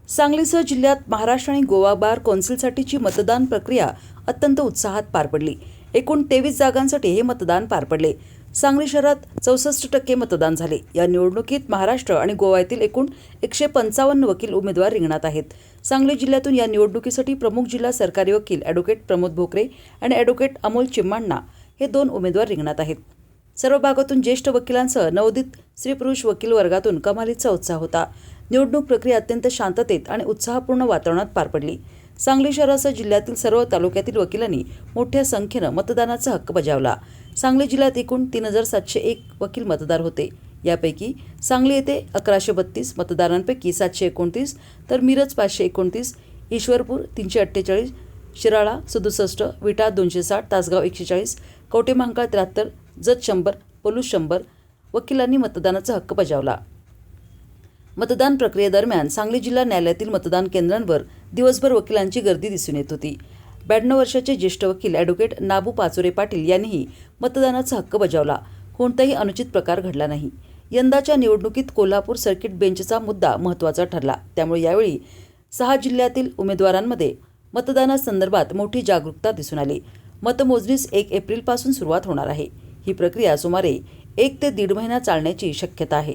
सांगलीसह जिल्ह्यात महाराष्ट्र आणि गोवा बार कौन्सिलसाठीची मतदान प्रक्रिया अत्यंत उत्साहात पार पडली। एकूण 23 जागांसाठी हे मतदान पार पडले। सांगली शहरात 64% मतदान झाले। या निवडणुकीत महाराष्ट्र आणि गोव्यातील एकूण 155 वकील उमेदवार रिंगणात आहेत। सांगली जिल्ह्यातून या निवडणुकीसाठी प्रमुख जिल्हा सरकारी वकील ॲडव्होकेट प्रमोद भोकरे आणि ॲडव्होकेट अमोल चिम्माण्णा हे 2 उमेदवार रिंगणात आहेत। सर्व भागातून ज्येष्ठ वकिलांसह नवोदित स्त्री-पुरुष वकील वर्गातून कमालीचा उत्साह होता। निवडणूक प्रक्रिया अत्यंत शांततेत आणि उत्साहपूर्ण वातावरणात पार पडली। सांगली शहरासह जिल्ह्यातील सर्व तालुक्यातील वकिलांनी मोठ्या संख्येने मतदानाचा हक्क बजावला। सांगली जिल्ह्यात एकूण 3701 वकील मतदार होते। यापैकी सांगली येथे 1132 मतदारांपैकी 729, तर मिरज 529, ईश्वरपूर 348, शिराळा 67, विटा 260, तासगाव 140, कवठेमहांकाळ 73, जत 100, पलूस 100 वकिलांनी मतदानाचा हक्क बजावला। मतदान प्रक्रियेदरम्यान सांगली जिल्हा न्यायालयातील मतदान केंद्रांवर दिवसभर वकिलांची गर्दी दिसून येत होती। 92 वर्षाचे ज्येष्ठ वकील ॲडव्होकेट नाबू पाचोरे पाटील यांनीही मतदानाचा हक्क बजावला। कोणताही अनुचित प्रकार घडला नाही। यंदाच्या निवडणुकीत कोल्हापूर सर्किट बेंचचा मुद्दा महत्त्वाचा ठरला। त्यामुळे यावेळी 6 जिल्ह्यातील उमेदवारांमध्ये मतदानासंदर्भात मोठी जागरूकता दिसून आली। मतमोजणीस 1 एप्रिलपासून सुरुवात होणार आहे। ही प्रक्रिया सुमारे 1 ते 1.5 महिना चालण्याची शक्यता आहे।